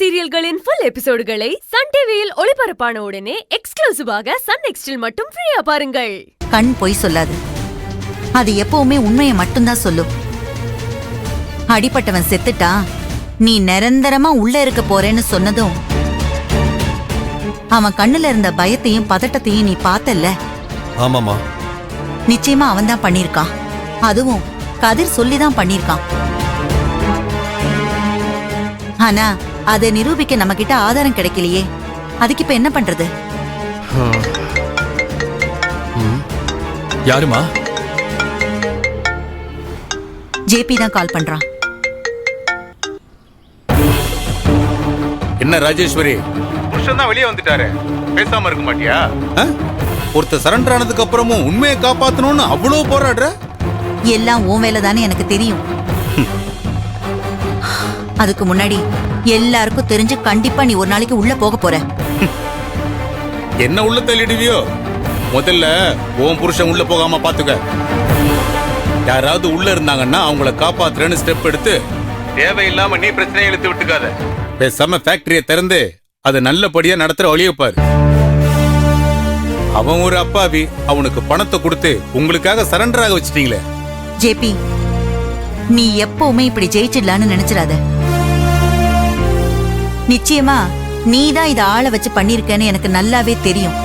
சீரியல்களின் full எபிசோடுகளை Sun டிவியில் ஒளிபரப்பான உடனே எக்ஸ்க்ளூசிவாக சன் நெக்ஸ்டில் மட்டும் ஃப்ரீயா பாருங்கள். கண் பொய் சொல்லாது, அது எப்பவுமே உண்மையை மட்டும்தான் சொல்லும். அடிப்பட்டவன் செத்துட்டா நீ நிரந்தரமா உள்ள இருக்க போறேன்னு சொன்னதும் அவன் கண்ணுல இருந்த பயத்தையும் பதட்டத்தையும் நீ பார்த்தல்ல? ஆமாமா, நிச்சயமா அவன் தான் பண்ணிருக்கான். அதுவும் கதிர் சொல்லிதான் பண்ணிருக்கான். ஆனா அதை நிரூபிக்க நம்ம கிட்ட ஆதாரம் கிடைக்கலையே, அதுக்கு இப்ப என்ன பண்றது? யாருமா? ஜேபி தான் கால் பண்றான். என்ன ராஜேஸ்வரி, புருஷன் தான் வெளியே வந்துட்டாரு, பேசாம இருக்க மாட்டியா? ஒருத்தர் சரண்டர் ஆனதுக்கு அப்புறமும் உண்மையை காப்பாத்தணும்னு அவ்வளவு போராடுற? எல்லாம் உன் வேலை தானே எனக்கு தெரியும். அதுக்கு முன்னாடி எல்லாருக்கும் தெரிஞ்சு கண்டிப்பா நீ ஒரு நாளைக்கு உள்ள போக போற. என்ன உள்ள தள்ளிடுவியோ? முதல்ல உன் புருஷன் உள்ள போகாம பாத்துக்க. யாராவது உள்ள இருந்தாங்கன்னா அவங்கள காப்பாத்துறேன்னு ஸ்டெப் எடுத்து தேவையில்லாம நீ பிரச்சனையை இழுத்து விட்டுக்காத. பேசாம ஃபேக்டரியை திறந்து அதை நல்லபடியா நடத்துற வழியை பாரு. அவன் ஒரு அப்பாவி, அவனுக்கு பணத்தை கொடுத்து உங்களுக்காக சரண்டர் ஆக வச்சிட்டீங்களே. ஜேபி, நீ எப்பவுமே இப்படி ஜெயிச்சிடலான்னு நினைச்சிடாத. நிச்சயமா நீதான் இத ஆள வச்சு பண்ணிருக்கேன்னு எனக்கு நல்லாவே தெரியும்.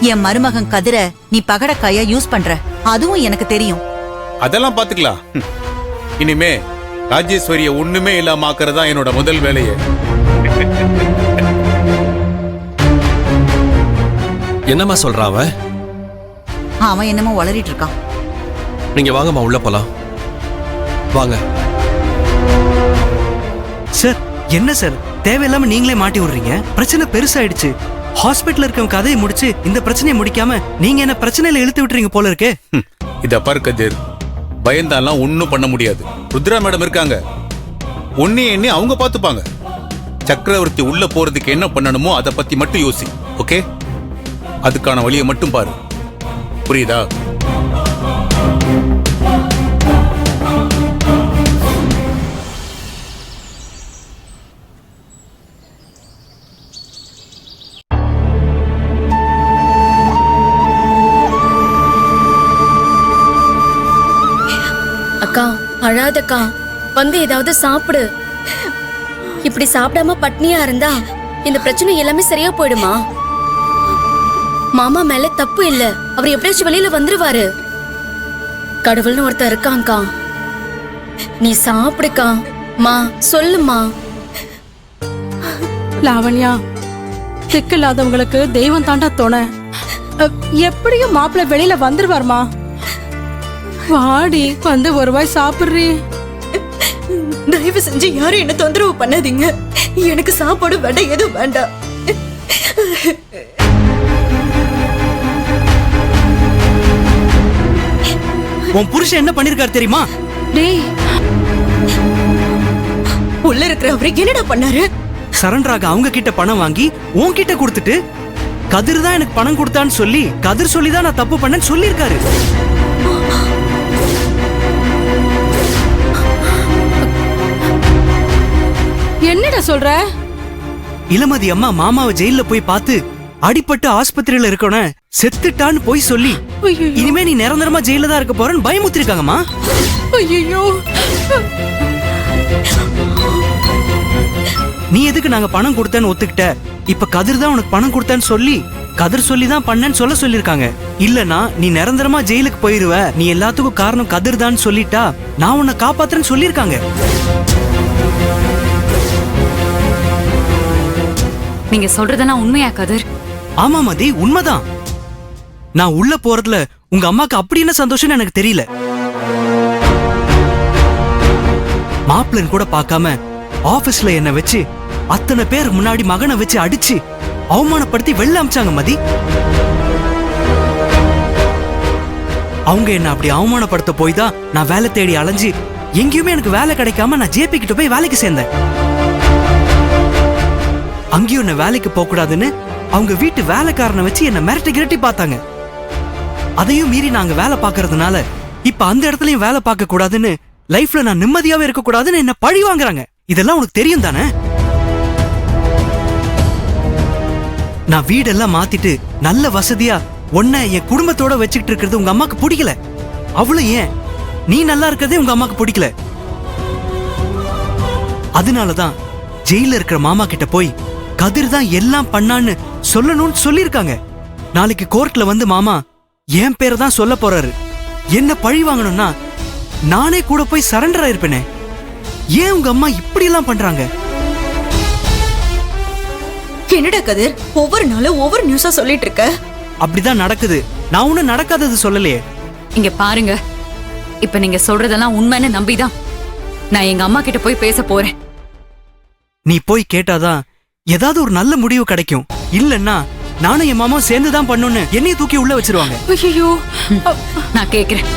என் மருமகன் கதிர நீ பகடக்காயா யூஸ் பண்ற, அதுவும் எனக்கு தெரியும். அதெல்லாம் பாத்துக்கலாம். இனிமே ராஜேஸ்வரிய ஒண்ணுமே இல்லாம ஆக்குறதா என்னோட முதல் வேலையே. என்னமா சொல்றான் அவன்? அவன் என்னமோ வளரிட்டு இருக்கான். நீங்க வாங்கம்மா, உள்ள போலாம் வாங்க. சார், என்ன சார் தேவையில்லாம நீங்களே மாட்டி விடுறீங்க? பிரச்சனை பெருசாயிடுச்சு. ஹாஸ்பிட்டல் இருக்கவங்க கதையை முடிச்சு இந்த பிரச்சனையை முடிக்காம நீங்க என்ன பிரச்சனையில இழுத்து விட்டுறீங்க போல இருக்கே. இத பாரு கதிர், பயந்தாலாம் ஒன்னும் பண்ண முடியாது. ருத்ரா மேடம் இருக்காங்க, ஒன்னே எண்ணி அவங்க பாத்துப்பாங்க. சக்கரவர்த்தி உள்ள போறதுக்கு என்ன பண்ணணுமோ அதை பத்தி மட்டும் யோசி. ஓகே, அதுக்கான வழியை மட்டும் பாரு. புரியுதா? அக்கா, அழாதக்கா, வந்து ஏதாவது சாப்பிடு. இப்படி சாப்பிடாம பட்னியா இருந்தா இந்த பிரச்சனை எல்லாமே சரியா போயிடுமா? மாமா மேல தப்பு இல்ல, அவர் எப்படியாச்சும் வெளியில வந்துருவாரு. கடவுள்னு ஒருத்தர் இருக்காங்கக்கா, நீ சாப்பிடுக்கா. மா சொல்லுமா. லாவண்யா, திக்கு இல்லாதவங்களுக்கு தெய்வம் தாண்டா துணை. எப்படியும் மாப்பிள்ள வெளியில வந்துருவாருமா. வாடி, வந்து ஒரு வாய் சாப்பிடுறீ. தயவு செஞ்சு யாரும் என்ன தொந்தரவு பண்ணாதீங்க. எனக்கு சாப்பாடு வேண்டாம், எதுவும் வேண்டாம். உன் புருஷன் என்ன பண்ணிருக்காரு தெரியுமா? டேய், உள்ள இருக்கிறவரை என்னடா பண்ணாரு? சரண்டராக அவங்க கிட்ட பணம் வாங்கி உன்கிட்ட கொடுத்துட்டு கதிர் தான் எனக்கு பணம் கொடுத்தான்னு சொல்லி கதிர் சொல்லிதான் நான் தப்பு பண்ணேன்னு சொல்லியிருக்காரு. என்னடா சொல்ற? இளமதி அம்மா மாமாவை ஜெயில போய் பார்த்து அடிபட்டு ஆஸ்பத்திரியில இருக்கணும் செத்துட்டான்னு போய் சொல்லி இனிமே நீ நிரந்தரமா ஜெயில தான் இருக்க போறன்னு பயமுத்திருக்காங்கம்மா. ஐயோ, நீ எதுக்கு நாங்க பணம் கொடுத்தேன்னு ஒத்துக்கிட்ட? இப்ப கதிர் தான் உனக்கு பணம் கொடுத்தான்னு சொல்லி கதிர் சொல்லி தான் பண்ணேன்னு சொல்லிருக்காங்க. இல்லனா நீ நிரந்தரமா ஜெயிலுக்கு போயிருவ, நீ எல்லாத்துக்கும் காரணம் கதிர் தான் சொல்லிட்டா நான் உன்னை காப்பாத்துறேன்னு சொல்லிருக்காங்க. நீங்க சொல்றதெல்லாம் உண்மையா கதிர்? ஆமா மதி, உண்மைதான். நான் உள்ள போறதுல உங்க அம்மாக்கு அப்படி என்ன சந்தோஷம்னு எனக்கு தெரியல. மாப்பிள்ளன் கூட பார்க்காம ஆபீஸ்ல என்ன வச்சு அத்தனை பேர் முன்னாடி மகனை வச்சு அடிச்சு அவமானப்படுத்தி வெளில அமிச்சாங்க மதி. அவங்க என்ன அப்படி அவமானப்படுத்த போய் தான் நான் வேலை தேடி அலைஞ்சு எங்கேயுமே எனக்கு வேலை கிடைக்காம நான் ஜேபி கிட்ட போய் வேலைக்கு சேர்ந்தேன். அங்கேயும் என்ன வேலைக்கு போக கூடாதுன்னு அவங்க வீட்டு வேலைக்காரனை வச்சு என்ன மிரட்டி கிரட்டி பார்த்தாங்க. அதையும் மீறி நாங்க வேலை பார்க்கறதுனால இப்ப அந்த இடத்துலயும் வேலை பார்க்க கூடாதுன்னு, லைஃப்ல நான் நிம்மதியாவே இருக்க கூடாதுன்னு என்ன பழி வாங்குறாங்க. இதெல்லாம் உனக்கு தெரியும் தானே? நான் வீடெல்லாம் மாத்திட்டு நல்ல வசதியா உன்னை என் குடும்பத்தோட வச்சுக்கிட்டு இருக்கிறது உங்க அம்மாக்கு பிடிக்கல. அவ்வளவு ஏன் நீ நல்லா இருக்கிறதே உங்க அம்மாக்கு பிடிக்கல. அதனாலதான் ஜெயில இருக்கிற மாமா கிட்ட போய் கதிர் தான் எல்லாம் பண்ணான்னு சொல்லணும்னு சொல்லிருக்காங்க. நாளைக்கு கோர்ட்ல வந்து மாமா என் பேரை தான் சொல்ல போறாரு. என்ன பழி வாங்கணும்னா நானே கூட போய் சரண்டர் ஆயிருப்பேனே. ஏன் உங்க அம்மா இப்படி எல்லாம் பண்றாங்க? என்னடா கதிர், ஒவ்வொரு நாளும் ஒவ்வொரு நியூஸா சொல்லிட்டு இருக்க. அப்படிதான் நடக்குது. நான் ஒன்னும் நடக்காதது சொல்லலையே. இங்க பாருங்க, இப்ப நீங்க சொல்றதெல்லாம் உண்மைன்னு நம்பிதான் நான் எங்க அம்மா கிட்ட போய் பேச போறேன். நீ போய் கேட்டாதான் ஏதாவது ஒரு நல்ல முடிவு கிடைக்கும். இல்லன்னா நானும் என் மாமாவும் சேர்ந்துதான் பண்ணணும்னு என்னைய தூக்கி உள்ள வச்சிருவாங்க. ஐயோ, நான் கேக்குறேன்.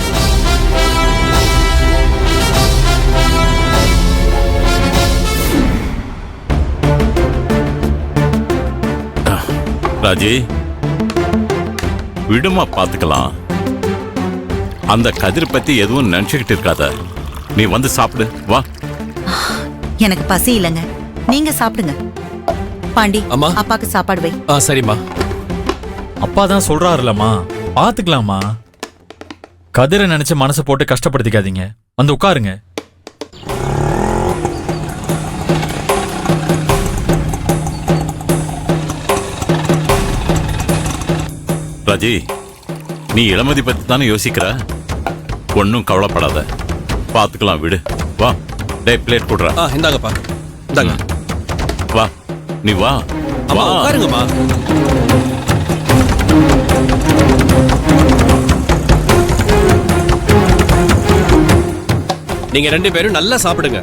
ராஜி, விடுமா, பாத்துக்கலாம். அந்த கதிர் பத்தி எதுவும் நினைச்சுக்கிட்டு இருக்காத. நீ வந்து சாப்பிடு, வா. எனக்கு பசி இல்லைங்க, நீங்க சாப்பிடுங்க. பாண்டி, அம்மா. அப்பாக்கு சாப்பாடு வை. சரிம்மா. அப்பா தான் சொல்றாருலம்மா, பாத்துக்கலாமா. கதிரை நினைச்சு மனசை போட்டு கஷ்டப்படுத்திக்காதீங்க. வந்து உட்காருங்க. ராஜி, நீ இளமதி பத்தி தானே யோசிக்கிற. ஒன்னும் கவலைப்படாத, பாத்துக்கலாம், விடு. வா, டே பிளேட் போடுறா. இந்தாங்கப்பா, இந்தாங்க. வா, நீ வா. அம்மா உட்காருங்கம்மா. நீங்க 2 பேரும் நல்லா சாப்பிடுங்க.